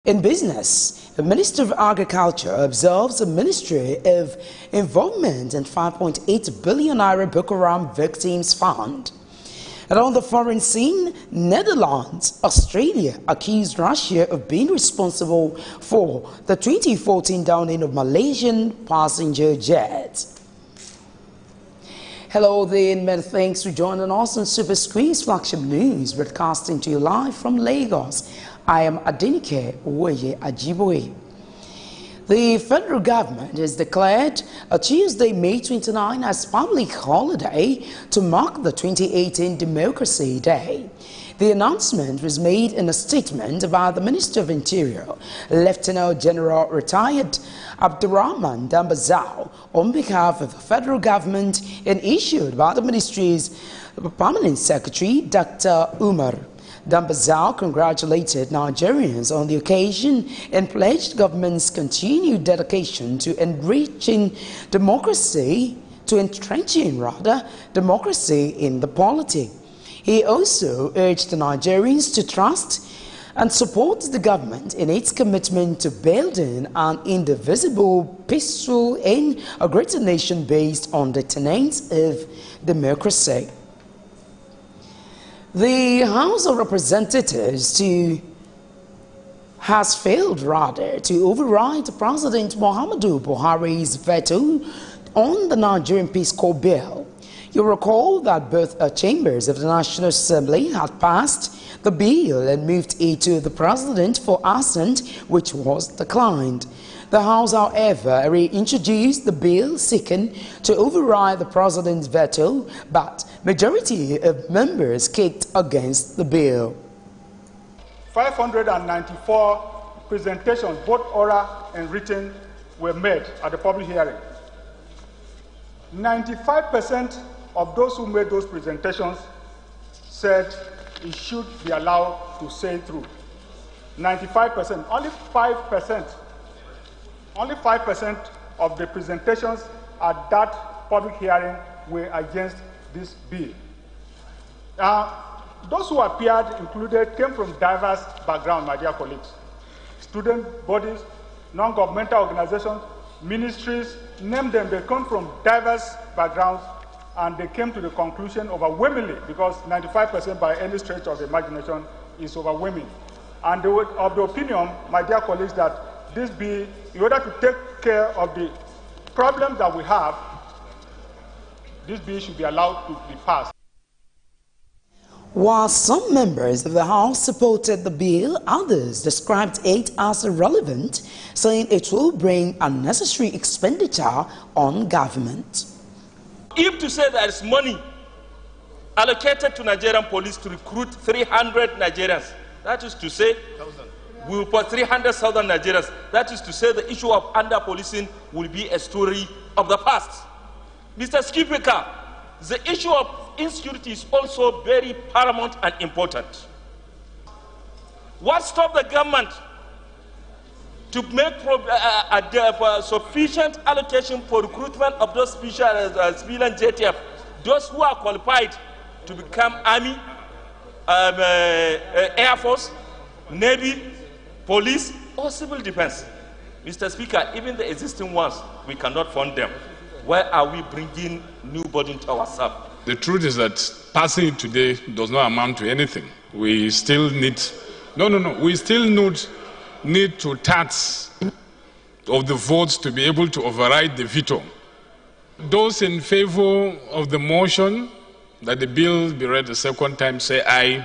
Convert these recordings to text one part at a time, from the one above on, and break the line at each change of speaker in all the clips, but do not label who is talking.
In business, the Minister of Agriculture observes the Ministry of Involvement and 5.8 billion naira Boko Haram Victims Fund. And on the foreign scene, Netherlands, Australia accused Russia of being responsible for the 2014 downing of Malaysian passenger jet. Hello there, and many thanks for joining us on Superscreen's flagship news, broadcasting to you live from Lagos. I am Adenike Owoye Ajiboye. The federal government has declared a Tuesday, May 29 as public holiday to mark the 2018 Democracy Day. The announcement was made in a statement by the Minister of Interior, Lieutenant General Retired Abdurrahman Dambazao, on behalf of the federal government and issued by the ministry's Permanent Secretary, Dr. Umar. Dambazao congratulated Nigerians on the occasion and pledged government's continued dedication to entrenching democracy in the polity. He also urged the Nigerians to trust and support the government in its commitment to building an indivisible, peaceful, and a greater nation based on the tenets of democracy. The House of Representatives has failed to override President Muhammadu Buhari's veto on the Nigerian Peace Corps bill. You'll recall that both chambers of the National Assembly had passed the bill and moved it to the President for assent, which was declined. The House, however, reintroduced the bill seeking to override the President's veto, but majority of members kicked against the bill.
594 presentations, both oral and written, were made at the public hearing. 95% of those who made those presentations said it should be allowed to sail through. 95%. Only 5% of the presentations at that public hearing were against this bill. Those who appeared came from diverse backgrounds, my dear colleagues. Student bodies, non-governmental organizations, ministries, name them, they come from diverse backgrounds, and they came to the conclusion overwhelmingly, because 95% by any stretch of the imagination is overwhelming. And they were of the opinion, my dear colleagues, that this bill, in order to take care of the problems that we have, this bill should be allowed to be passed.
While some members of the House supported the bill, others described it as irrelevant, saying it will bring unnecessary expenditure on government.
If to say there is money allocated to Nigerian police to recruit 300 Nigerians, that is to say, we will put 300,000 Nigerians. That is to say, the issue of under-policing will be a story of the past. Mr. Speaker, the issue of insecurity is also very paramount and important. What stopped the government to make sufficient allocation for recruitment of those civilian JTF, those who are qualified to become Army, Air Force, Navy, Police, or Civil Defense? Mr. Speaker, even the existing ones, we cannot fund them. Why are we bringing new burden to ourselves?
The truth is that passing it today does not amount to anything. We still need, we still need to tax of the votes to be able to override the veto. Those in favor of the motion that the bill be read a second time say aye.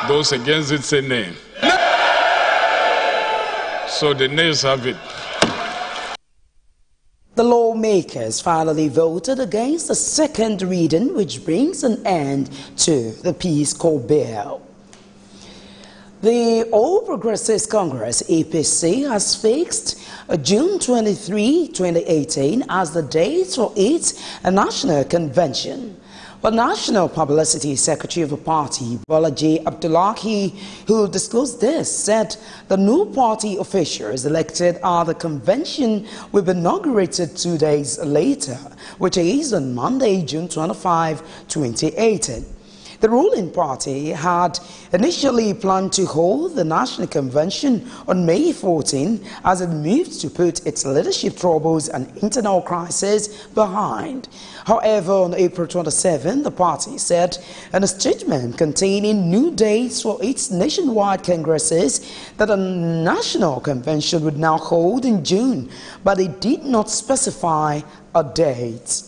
Those against it say nay. So the nays have it.
The lawmakers finally voted against the second reading, which brings an end to the Peace Corps bill. The All Progressives Congress, APC, has fixed June 23, 2018 as the date for its national convention. But National Publicity Secretary of the party, Bolaji Abdullahi, who disclosed this, said the new party officials elected at the convention will be inaugurated 2 days later, which is on Monday, June 25, 2018. The ruling party had initially planned to hold the National Convention on May 14 as it moved to put its leadership troubles and internal crisis behind. However, on April 27, the party said in a statement containing new dates for its nationwide congresses that a national convention would now hold in June, but it did not specify a date.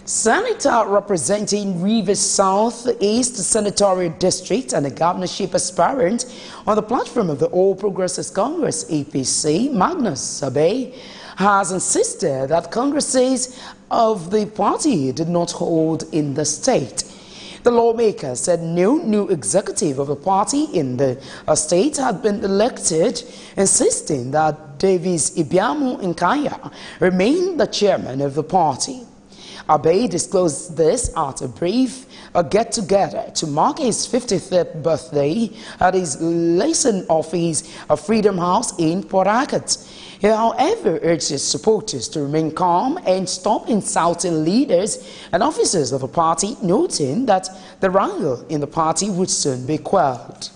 Senator representing Rivers South East Senatorial District and a governorship aspirant on the platform of the All Progressives Congress APC, Magnus Abe, has insisted that congresses of the party did not hold in the state. The lawmaker said no new executive of the party in the state had been elected, insisting that Davis Ibiamu Nkaya remained the chairman of the party. Abe disclosed this at a brief get-together to mark his 53rd birthday at his liaison office of Freedom House in Port Harcourt. He, however, urged his supporters to remain calm and stop insulting leaders and officers of the party, noting that the wrangle in the party would soon be quelled.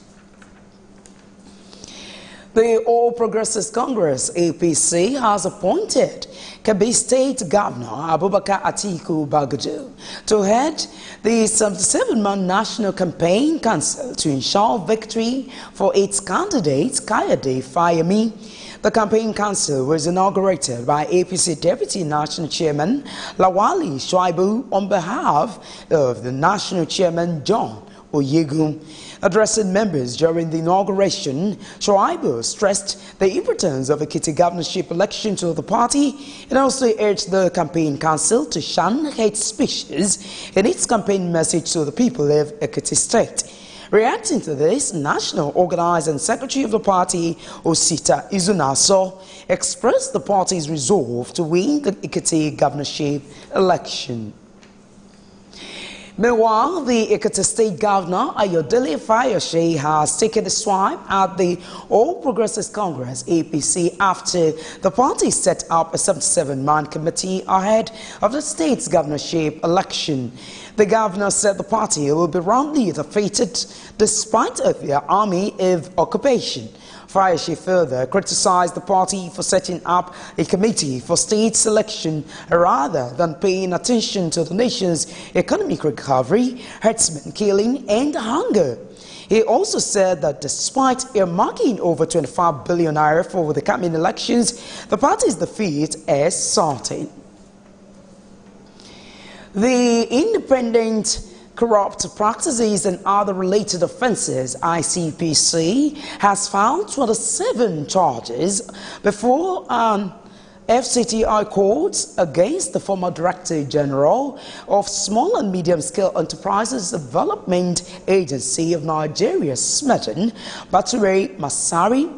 The All Progressives Congress APC has appointed Kebbi State Governor Abubakar Atiku Bagudu to head the 77-man National Campaign Council to ensure victory for its candidate Kayode Fayemi. The Campaign Council was inaugurated by APC Deputy National Chairman Lawali Shuaibu on behalf of the National Chairman John Oyegun. Addressing members during the inauguration, Shuaibu stressed the importance of Ekiti governorship election to the party and also urged the Campaign Council to shun hate speeches in its campaign message to the people of Ekiti State. Reacting to this, National Organizer and Secretary of the party, Osita Izunaso, expressed the party's resolve to win the Ekiti governorship election. Meanwhile, the Ekiti State Governor, Ayodele Fayose, has taken a swipe at the All Progressives Congress APC after the party set up a 77-man committee ahead of the state's governorship election. The governor said the party will be roundly defeated despite their army of occupation. Fayose further criticized the party for setting up a committee for state selection rather than paying attention to the nation's economic recovery, herdsmen killing, and hunger. He also said that despite earmarking over 25 billion naira for the coming elections, the party's defeat is certain. The Independent Corrupt Practices and Other Related Offences (ICPC) has filed 27 charges before an FCTI court against the former Director General of Small and Medium Scale Enterprises Development Agency of Nigeria, SMEDEN, Bature Masari.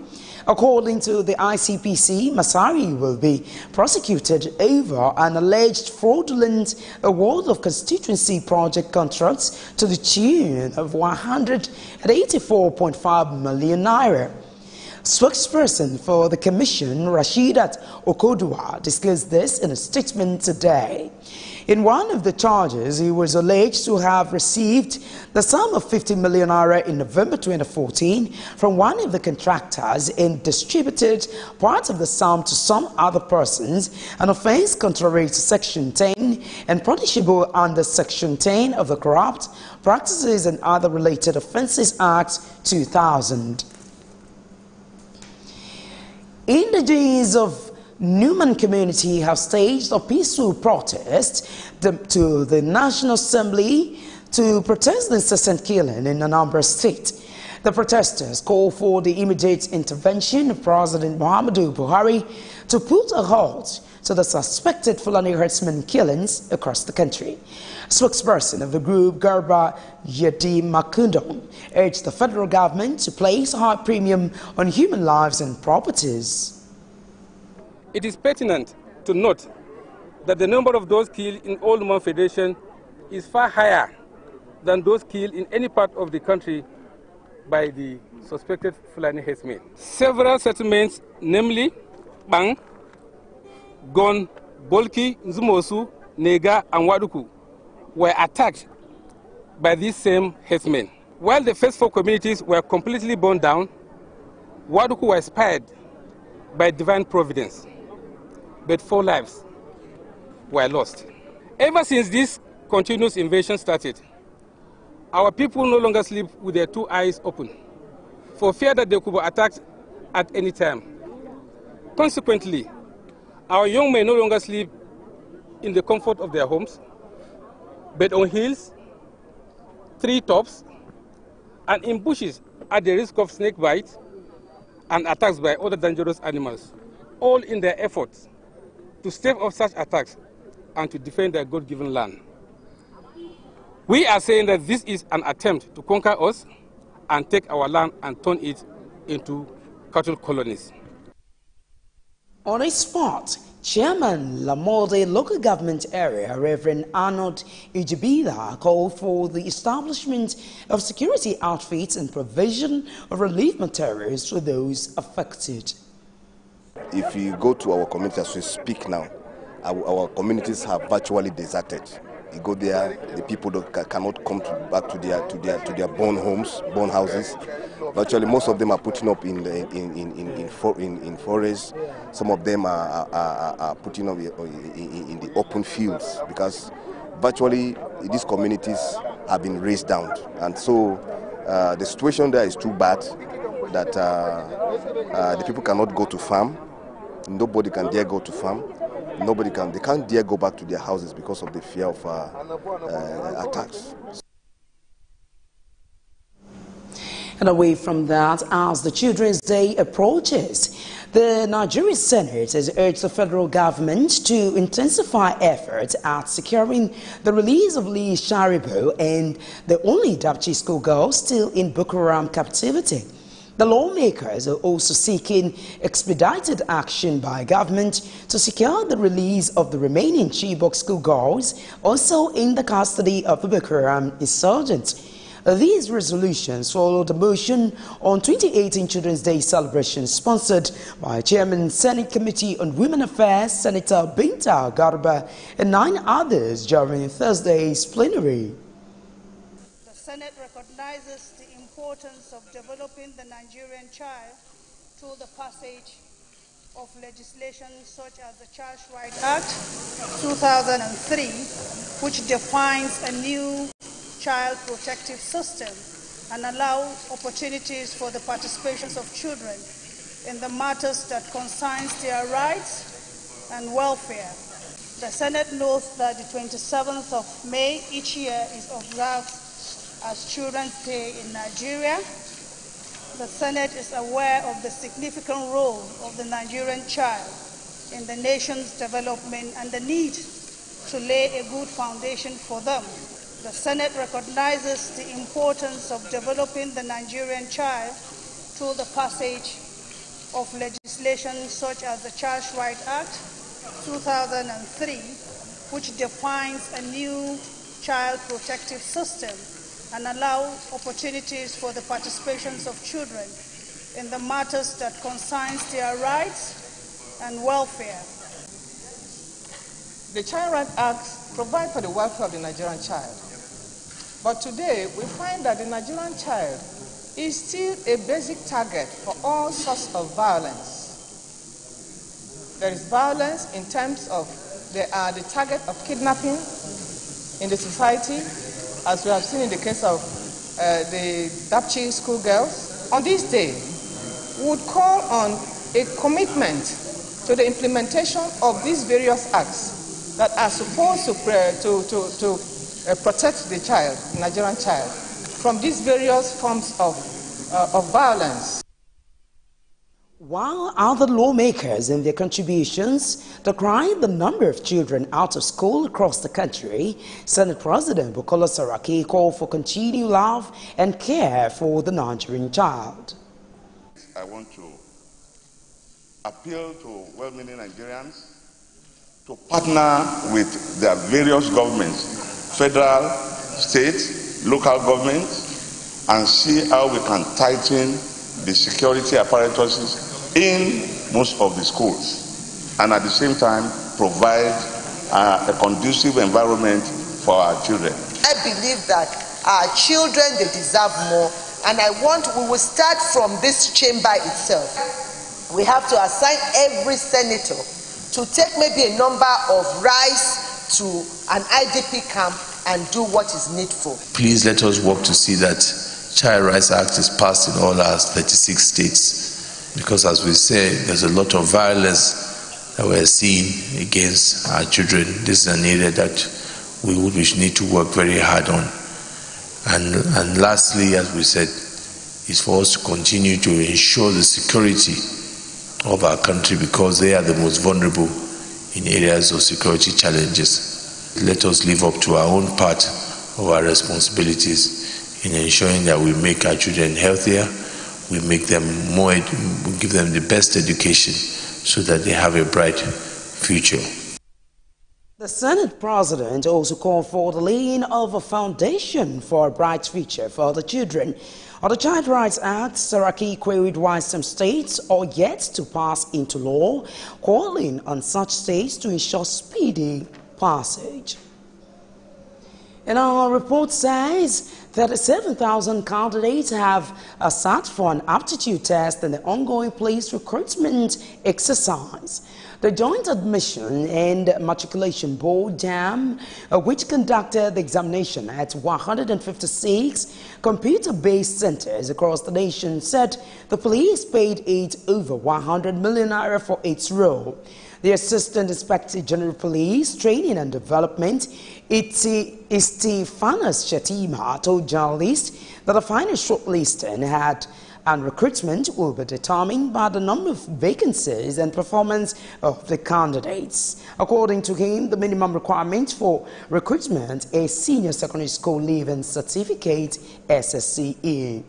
According to the ICPC, Masari will be prosecuted over an alleged fraudulent award of constituency project contracts to the tune of 184.5 million naira. Spokesperson for the Commission, Rashidat Okodua, disclosed this in a statement today. In one of the charges, he was alleged to have received the sum of 50 million naira in November 2014 from one of the contractors and distributed part of the sum to some other persons, an offense contrary to Section 10 and punishable under Section 10 of the Corrupt Practices and Other Related Offences Act 2000. Indigenes of Newman community have staged a peaceful protest to the National Assembly to protest the incessant killing in Anambra State. The protesters call for the immediate intervention of President Muhammadu Buhari to put a halt to the suspected Fulani herdsmen killings across the country. Spokesperson of the group, Garba Yedi Makundon, urged the federal government to place a high premium on human lives and properties.
It is pertinent to note that the number of those killed in Old Man Federation is far higher than those killed in any part of the country by the suspected Fulani herdsmen. Several settlements, namely Bang, Gon, Bolki, Nzumosu, Nega, and Waduku, were attacked by these same headsmen. While the first 4 communities were completely burned down, Waduku was spared by divine providence, but 4 lives were lost. Ever since this continuous invasion started, our people no longer sleep with their 2 eyes open, for fear that they could be attacked at any time. Consequently, our young men no longer sleep in the comfort of their homes, but on hills, tree tops, and in bushes at the risk of snake bites and attacks by other dangerous animals, all in their efforts to stave off such attacks and to defend their God-given land. We are saying that this is an attempt to conquer us and take our land and turn it into cattle colonies.
On a spot, Chairman Lamode Local Government Area, Reverend Arnold Ijibida, called for the establishment of security outfits and provision of relief materials for those affected.
If you go to our community as we speak now, our communities have virtually deserted. You go there, the people cannot come back to their born homes, born houses. Virtually, most of them are putting up in forests. Some of them are putting up in the open fields because virtually these communities have been razed down, and so the situation there is too bad that the people cannot go to farm. Nobody can dare go to farm. They can't dare go back to their houses because of the fear of attacks.
And away from that, as the Children's Day approaches, the Nigerian Senate has urged the federal government to intensify efforts at securing the release of Lee Sharibo and the only Dapchi schoolgirl still in Boko Haram captivity. The lawmakers are also seeking expedited action by government to secure the release of the remaining Chibok schoolgirls also in the custody of the Boko Haram insurgents. These resolutions follow the motion on 2018 Children's Day celebration sponsored by Chairman Senate Committee on Women Affairs, Senator Binta Garba, and 9 others during Thursday's plenary.
The Senate recognizes the importance of developing the Nigerian child through the passage of legislation such as the Child Rights Act 2003, which defines a new child protective system and allows opportunities for the participations of children in the matters that concerns their rights and welfare. The Senate notes that the 27th of May each year is observed as Children's Day in Nigeria. The Senate is aware of the significant role of the Nigerian child in the nation's development and the need to lay a good foundation for them. The Senate recognizes the importance of developing the Nigerian child through the passage of legislation such as the Child Rights Act 2003, which defines a new child protective system and allows opportunities for the participations of children in the matters that concerns their rights and welfare.
The Child Rights Act provides for the welfare of the Nigerian child. But today, we find that the Nigerian child is still a basic target for all sorts of violence. There is violence in terms of they are the target of kidnapping in the society, as we have seen in the case of the Dapchi schoolgirls. On this day, we would call on a commitment to the implementation of these various acts that are supposed to protect the child, the Nigerian child, from these various forms of violence.
While other lawmakers in their contributions decrying the number of children out of school across the country, Senate President Bukola Saraki called for continued love and care for the Nigerian child.
I want to appeal to well-meaning Nigerians to partner with their various governments, federal, state, local governments, and see how we can tighten the security apparatuses in most of the schools, and at the same time provide a conducive environment for our children.
I believe that Our children, they deserve more. And we will start from this chamber itself. We have to assign every senator to take maybe a number of rice to an IDP camp and do what is needful.
Please let us work to see that Child Rights Act is passed in all our 36 states, because as we say, there's a lot of violence that we're seeing against our children. This is an area that we need to work very hard on. And lastly, as we said, is for us to continue to ensure the security of our country, because they are the most vulnerable in areas of security challenges. Let us live up to our own part of our responsibilities in ensuring that we make our children healthier, we make them we give them the best education so that they have a bright future.
The Senate President also called for the laying of a foundation for a bright future for the children. On the Child Rights Act, Saraki queried why some states are yet to pass into law, calling on such states to ensure speedy passage. And our report says that 7,000 candidates have sat for an aptitude test in the ongoing police recruitment exercise. The Joint Admission and Matriculation Board, JAM, which conducted the examination at 156 computer-based centers across the nation, said the police paid it over 100 million naira for its role. The Assistant Inspector General Police Training and Development, Istifanas Shatima, told journalists that the final shortlisting and recruitment will be determined by the number of vacancies and performance of the candidates. According to him, the minimum requirement for recruitment is Senior Secondary School Leaving Certificate, SSCE.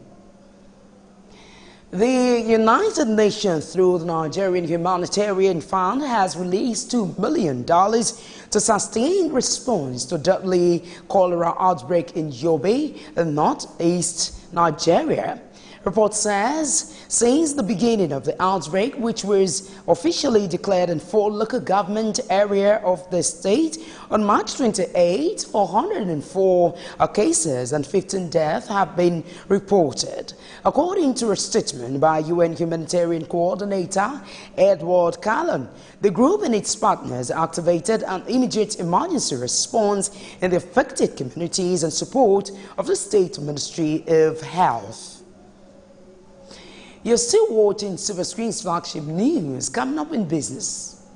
The United Nations, through the Nigerian Humanitarian Fund, has released $2 million to sustain response to deadly cholera outbreak in Yobe, in northeast Nigeria. Report says, since the beginning of the outbreak, which was officially declared in 4 local government areas of the state on March 28, 404 cases and 15 deaths have been reported. According to a statement by UN Humanitarian Coordinator Edward Callan, the group and its partners activated an immediate emergency response in the affected communities and support of the State Ministry of Health. You're still watching Superscreen's flagship news. Coming up in business,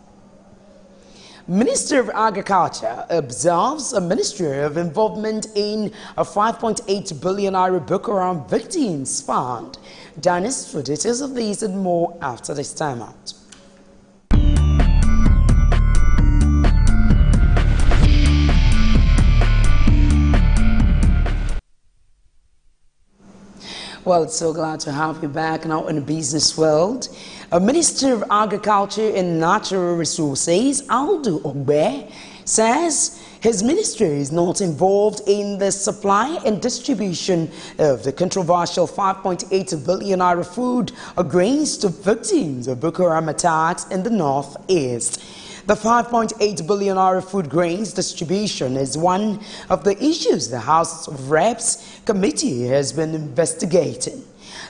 Minister of Agriculture observes a Ministry of Involvement in a 5.8 billion naira Boko Haram Victims Fund. Dennis for details of these and more after this time out. Well, it's so glad to have you back now in the business world. A Minister of Agriculture and Natural Resources, Aldo Ogbe, says his ministry is not involved in the supply and distribution of the controversial 5.8 billion naira food grains to victims of Boko Haram attacks in the northeast. The 5.8 billion naira food grains distribution is one of the issues the House of Reps committee has been investigating.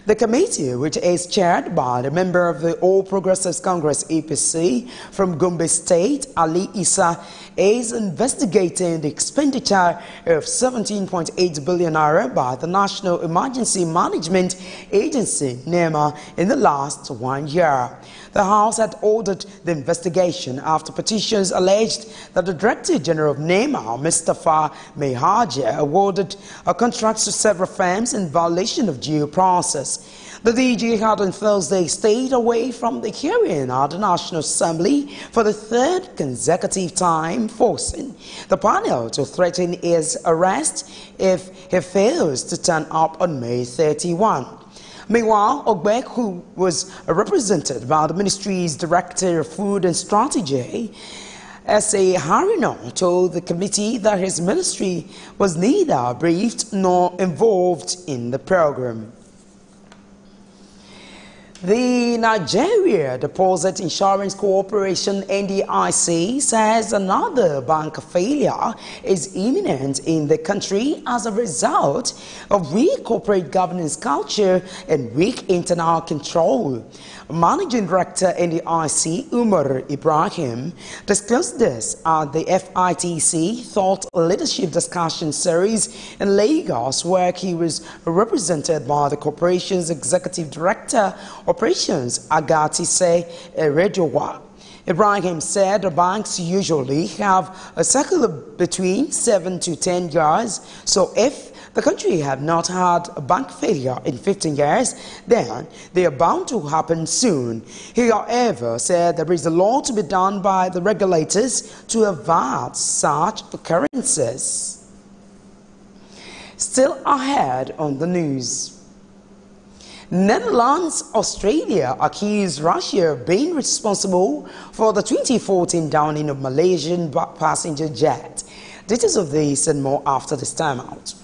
The committee, which is chaired by the member of the All Progressives Congress APC from Gombe State, Ali Issa, is investigating the expenditure of 17.8 billion naira by the National Emergency Management Agency, NEMA, in the last 1 year. The House had ordered the investigation after petitions alleged that the Director General of NEMA, Mustafa Mehajer, awarded contracts to several firms in violation of due process. The DG had on Thursday stayed away from the hearing at the National Assembly for the 3rd consecutive time, forcing the panel to threaten his arrest if he fails to turn up on May 31. Meanwhile, Ogbe, who was represented by the ministry's Director of Food and Strategy, S.A. Harino, told the committee that his ministry was neither briefed nor involved in the program. The Nigeria Deposit Insurance Corporation (NDIC) says another bank failure is imminent in the country as a result of weak corporate governance culture and weak internal control. Managing Director NDIC Umar Ibrahim discussed this at the FITC Thought Leadership Discussion Series in Lagos, where he was represented by the corporation's Executive Director Operations Agatise Erejowa. Ibrahim said the banks usually have a cycle of between 7 to 10 years, so if the country have not had a bank failure in 15 years, then they are bound to happen soon. He, however, said there is a lot to be done by the regulators to avert such occurrences. Still ahead on the news. Netherlands, Australia accuse Russia of being responsible for the 2014 downing of Malaysian passenger jet. Details of this and more after this timeout.